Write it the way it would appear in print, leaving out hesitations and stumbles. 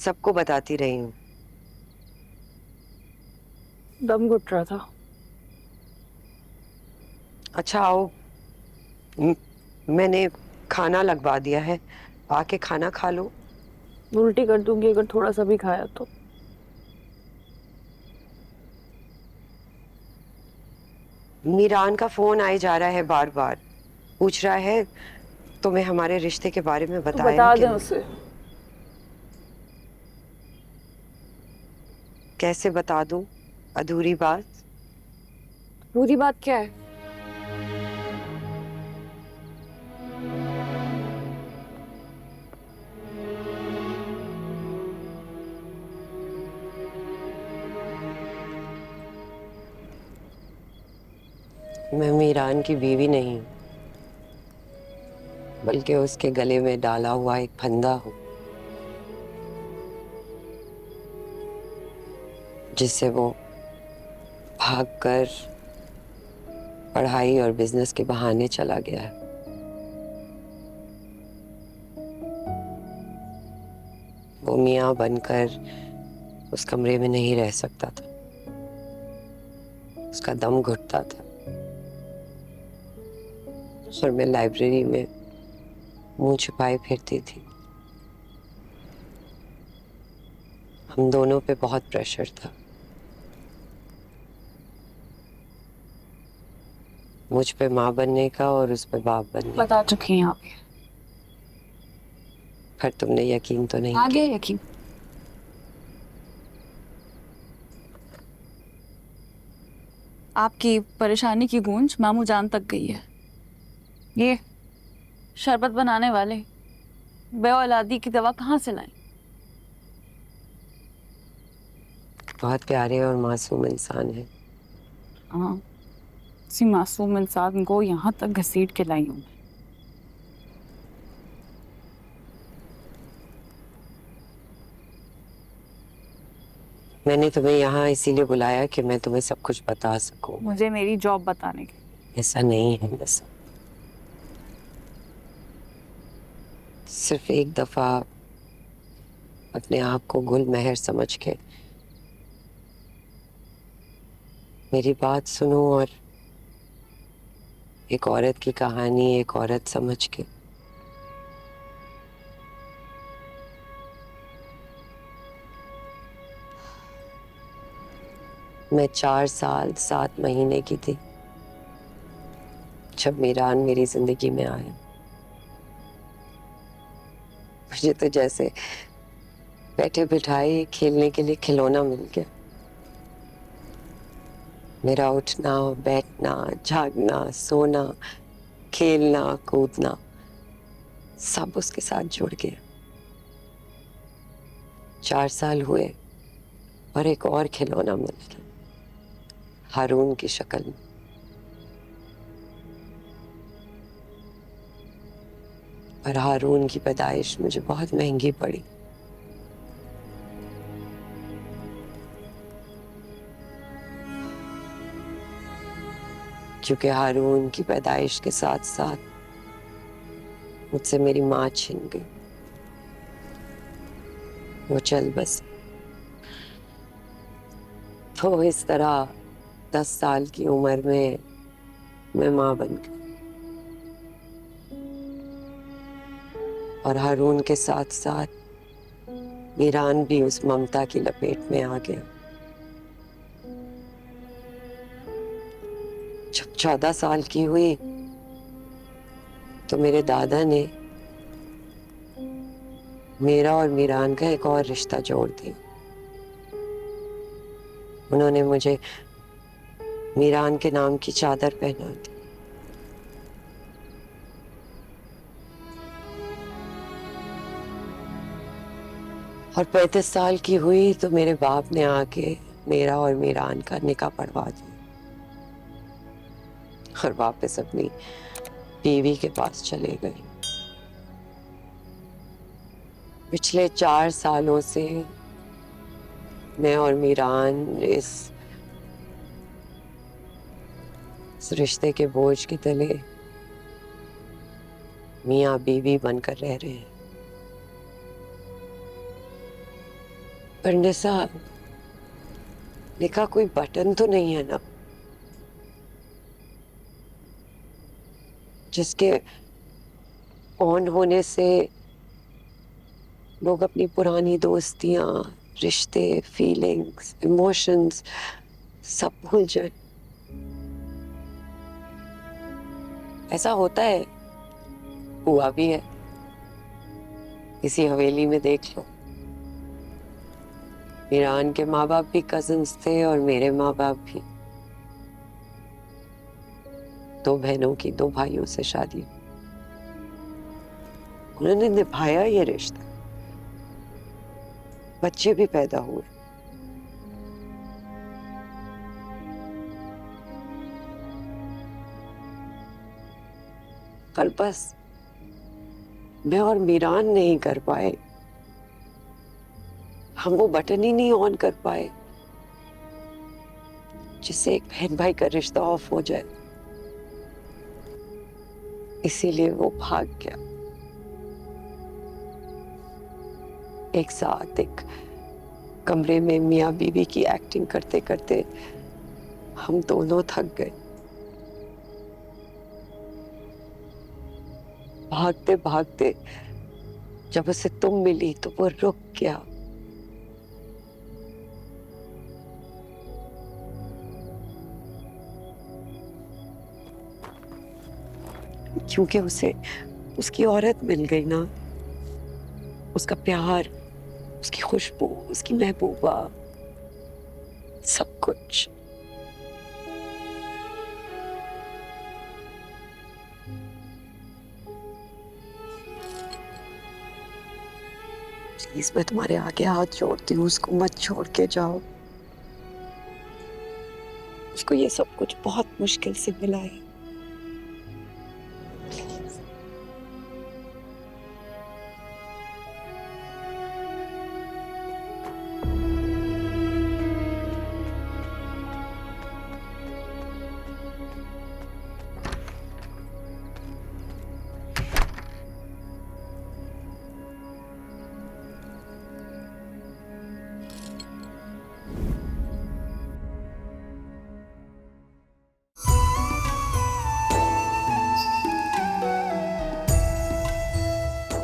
सबको बताती रही हूँ। दम घुट रहा था। अच्छा आओ, म- मैंने खाना लगवा दिया है, आके खाना खा लो। उल्टी कर दूंगी अगर थोड़ा सा भी खाया तो। मीरान का फोन आए जा रहा है, बार बार पूछ रहा है तुम्हें हमारे रिश्ते के बारे में तो बताया बता कि दें नहीं। उसे। कैसे बता दूं अधूरी बात? पूरी बात क्या है? मैं मीरान की बीवी नहीं हूँ, बल्कि उसके गले में डाला हुआ एक फंदा हूँ, जिससे वो भागकर पढ़ाई और बिजनेस के बहाने चला गया है। वो मियाँ बनकर उस कमरे में नहीं रह सकता था, उसका दम घुटता था। और मैं लाइब्रेरी में मुंह छुपाए फिरती थी। हम दोनों पे बहुत प्रेशर था, मुझ पे माँ बनने का और उस पे बाप बनने का। बता चुकी हैं आप। पर तुमने यकीन तो नहीं आगे किया। यकीन। आपकी परेशानी की गूंज मामू जान तक गई है। ये शरबत बनाने वाले बे औलादी की दवा कहाँ से लाई? बहुत प्यारे और मासूम इंसान है। हाँ, इसी मासूम इंसान को यहाँ तक घसीट के लाई हूँ मैं। मैंने तुम्हें यहाँ इसीलिए बुलाया कि मैं तुम्हें सब कुछ बता सकूं। मुझे मेरी जॉब बताने की। ऐसा नहीं है बस। सिर्फ एक दफा अपने आप को गुल मेहर समझ के मेरी बात सुनो, और एक औरत की कहानी एक औरत समझ के। मैं 4 साल 7 महीने की थी जब मीरान मेरी जिंदगी में आया। मुझे तो जैसे बैठे बिठाए खेलने के लिए खिलौना मिल गया। मेरा उठना, बैठना, जागना, सोना, खेलना, कूदना सब उसके साथ जुड़ गया। 4 साल हुए और एक और खिलौना मिल गया, हारून की शक्ल में। और हारून की पैदाइश मुझे बहुत महंगी पड़ी, क्योंकि हारून की पैदाइश के साथ साथ मुझसे मेरी माँ छिन गई। वो चल बस। तो इस तरह 10 साल की उम्र में मैं माँ बन गई, और हारून के साथ साथ मीरान भी उस ममता की लपेट में आ गया। जब 14 साल की हुई तो मेरे दादा ने मेरा और मीरान का एक और रिश्ता जोड़ दिया। उन्होंने मुझे मीरान के नाम की चादर पहना दी। और 35 साल की हुई तो मेरे बाप ने आके मेरा और मीरान का निकाह पढ़वा दिया और वापस अपनी बीवी के पास चले गए। पिछले 4 सालों से मैं और मीरान इस रिश्ते के बोझ के तले मियाँ बीवी बनकर रह रहे हैं। पर निसा, लिखा कोई बटन तो नहीं है ना जिसके ऑन होने से लोग अपनी पुरानी दोस्तियां, रिश्ते, फीलिंग्स, इमोशंस सब भूल जाए? ऐसा होता है, हुआ भी है। इसी हवेली में देख लो, ईरान के माँ बाप भी कजिन्स थे और मेरे माँ बाप भी। दो बहनों की दो भाइयों से शादी, उन्होंने निभाया ये रिश्ता, बच्चे भी पैदा हुए। कल बस मैं और मीरान नहीं कर पाए, हम वो बटन ही नहीं ऑन कर पाए जिससे एक बहन भाई का रिश्ता ऑफ हो जाए। इसीलिए वो भाग गया। एक साथ एक कमरे में मियाँ बीवी की एक्टिंग करते करते हम दोनों थक गए। भागते भागते जब उसे तुम मिली तो वो रुक गया। क्योंकि उसे उसकी औरत मिल गई ना, उसका प्यार, उसकी खुशबू, उसकी महबूबा, सब कुछ। प्लीज मैं तुम्हारे आगे हाथ जोड़ती हूँ, उसको मत छोड़ के जाओ। उसको ये सब कुछ बहुत मुश्किल से मिला है।